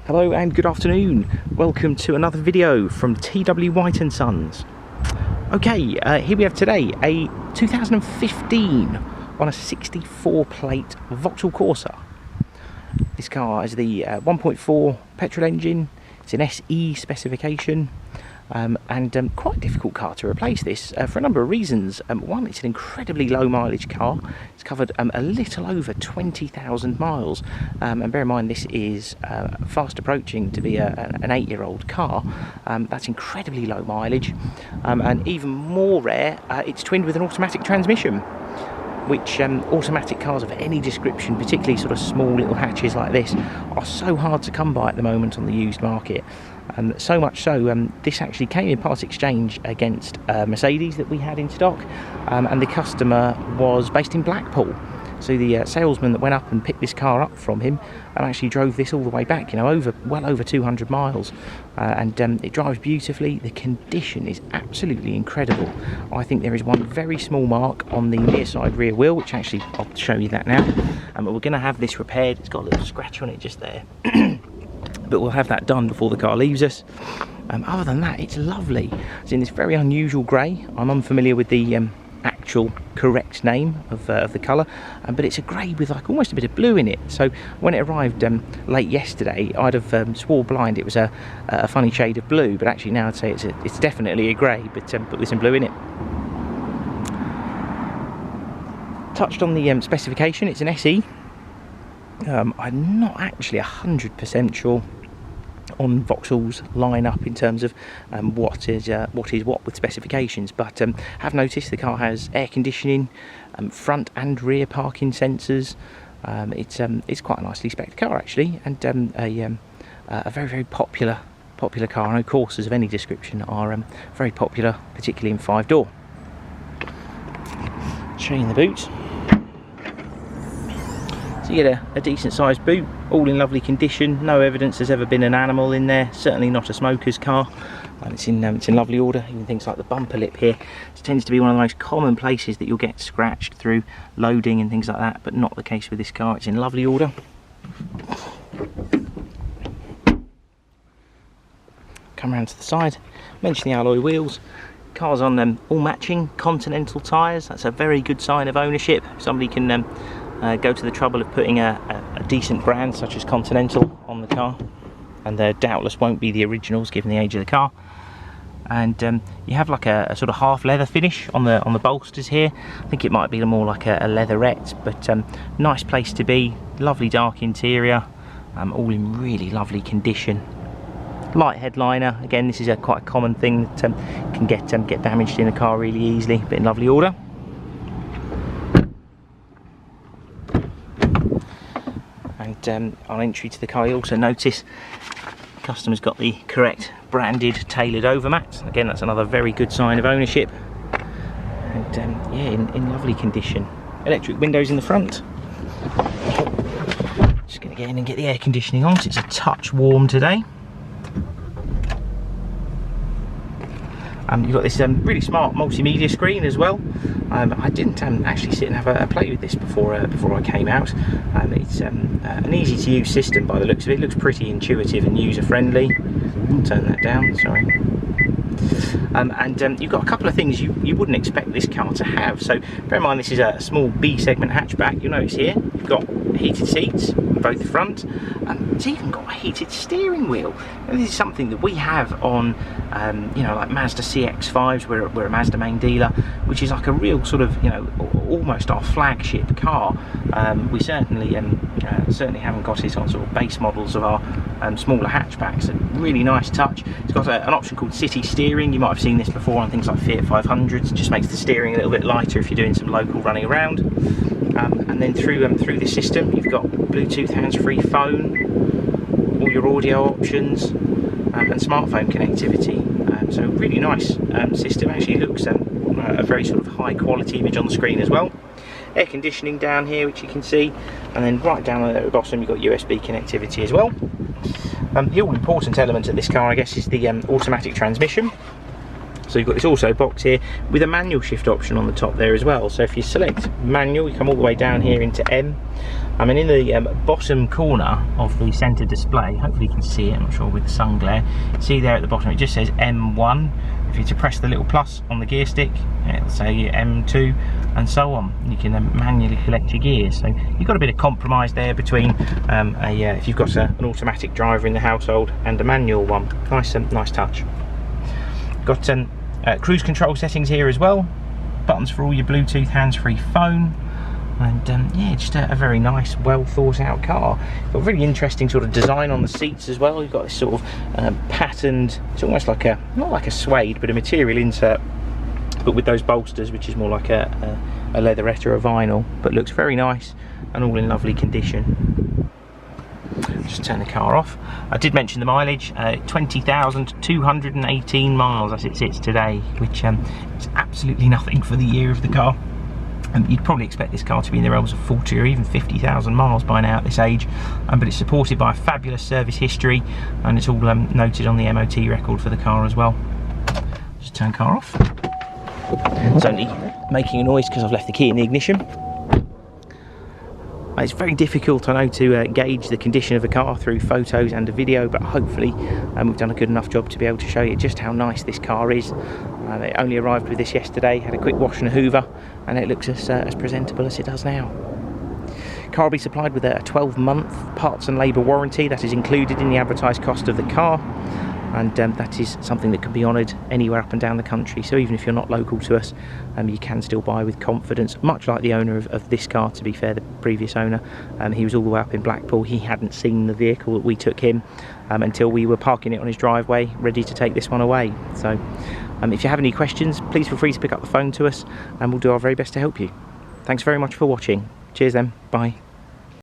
Hello and good afternoon. Welcome to another video from T.W White Sons. Okay, here we have today a 2015 on a 64 plate Vauxhall Corsa. This car has the 1.4 petrol engine. It's an SE specification. And quite a difficult car to replace this for a number of reasons. One, it's an incredibly low mileage car. It's covered a little over 20,000 miles, and bear in mind this is fast approaching to be an 8-year-old car. That's incredibly low mileage, and even more rare, it's twinned with an automatic transmission, which automatic cars of any description, particularly sort of small little hatches like this, are so hard to come by at the moment on the used market. So much so, this actually came in part exchange against Mercedes that we had in stock, and the customer was based in Blackpool. So the salesman that went up and picked this car up from him and actually drove this all the way back, well over 200 miles. And it drives beautifully. The condition is absolutely incredible. I think there is one very small mark on the near side rear wheel, which actually, I'll show you that now. But we're going to have this repaired. It's got a little scratch on it just there. But we'll have that done before the car leaves us. Other than that, it's lovely. It's in this very unusual grey. I'm unfamiliar with the actual correct name of the colour, but it's a grey with like almost a bit of blue in it. So when it arrived late yesterday, I'd have swore blind it was a funny shade of blue, but actually now I'd say it's definitely a grey, but with some blue in it. Touched on the specification, it's an SE. I'm not actually 100% sure on Vauxhall's lineup in terms of what is what with specifications, but have noticed the car has air conditioning, front and rear parking sensors. It's quite a nicely spec'd car actually, and a very popular car. I know Corsas of any description are very popular, particularly in 5-door. Show you in the boot. So you get a decent sized boot, all in lovely condition. No evidence there's ever been an animal in there. Certainly not a smoker's car. And it's in lovely order. Even things like the bumper lip here. It tends to be one of the most common places that you'll get scratched through loading and things like that, but not the case with this car. It's in lovely order. Come around to the side. Mention the alloy wheels. Car's on all matching Continental tyres. That's a very good sign of ownership. Somebody can go to the trouble of putting a decent brand such as Continental on the car, and there doubtless won't be the originals given the age of the car. And you have like a sort of half leather finish on the bolsters here. I think it might be more like a leatherette, but nice place to be. Lovely dark interior, all in really lovely condition. Light headliner, again this is quite a common thing that can get damaged in a car really easily, but in lovely order. And on entry to the car, you also notice the customer's got the correct branded tailored overmat. Again, that's another very good sign of ownership. And yeah, in lovely condition. Electric windows in the front. Just going to get in and get the air conditioning on, so it's a touch warm today. You've got this really smart multimedia screen as well. I didn't actually sit and have a play with this before I came out. It's an easy to use system by the looks of it. It looks pretty intuitive and user friendly. I'll turn that down, sorry. And you've got a couple of things you wouldn't expect this car to have. So bear in mind this is a small B segment hatchback. You'll notice here you've got heated seats on both the front. It's even got a heated steering wheel. And this is something that we have on like Mazda CX-5s. We're a Mazda main dealer, which is like a real sort of almost our flagship car. We certainly haven't got it on sort of base models of our smaller hatchbacks. A really nice touch. It's got an option called City Steering. You might have seen this before on things like Fiat 500s. It just makes the steering a little bit lighter if you're doing some local running around. And then through this system, you've got Bluetooth hands-free phone, all your audio options, and smartphone connectivity. So really nice system. Actually looks a very sort of high quality image on the screen as well. Air conditioning down here, which you can see, and then right down at the bottom you've got USB connectivity as well. The all important element of this car, I guess, is the automatic transmission. So you've got this auto box here with a manual shift option on the top there as well. So if you select manual, you come all the way down here into M. I mean, in the bottom corner of the centre display, hopefully you can see it, I'm not sure with the sun glare, see there at the bottom it just says M1. If you to press the little plus on the gear stick, it'll say M2 and so on. You can manually select your gears. So you've got a bit of compromise there between if you've got an automatic driver in the household and a manual one. Nice touch. Got cruise control settings here as well, buttons for all your Bluetooth hands-free phone, and yeah, just a very nice, well thought out car. Got a really interesting sort of design on the seats as well. You've got this sort of patterned, it's almost like not like a suede, but a material insert, but with those bolsters, which is more like a leatherette or a vinyl, but looks very nice and all in lovely condition. Just turn the car off. I did mention the mileage, 20,218 miles as it sits today, which is absolutely nothing for the year of the car. You'd probably expect this car to be in the realms of 40 or even 50,000 miles by now at this age, but it's supported by a fabulous service history, and it's all noted on the MOT record for the car as well. Just turn the car off. It's only making a noise because I've left the key in the ignition. It's very difficult, I know, to gauge the condition of a car through photos and a video, but hopefully we've done a good enough job to be able to show you just how nice this car is. It only arrived with this yesterday, had a quick wash and a hoover, and it looks as presentable as it does now. Car will be supplied with a 12-month parts and labour warranty that is included in the advertised cost of the car, and that is something that can be honoured anywhere up and down the country. So even if you're not local to us, you can still buy with confidence, much like the owner of this car, to be fair, the previous owner. He was all the way up in Blackpool. He hadn't seen the vehicle that we took him until we were parking it on his driveway, ready to take this one away. So if you have any questions, please feel free to pick up the phone to us, and we'll do our very best to help you. Thanks very much for watching. Cheers then, bye.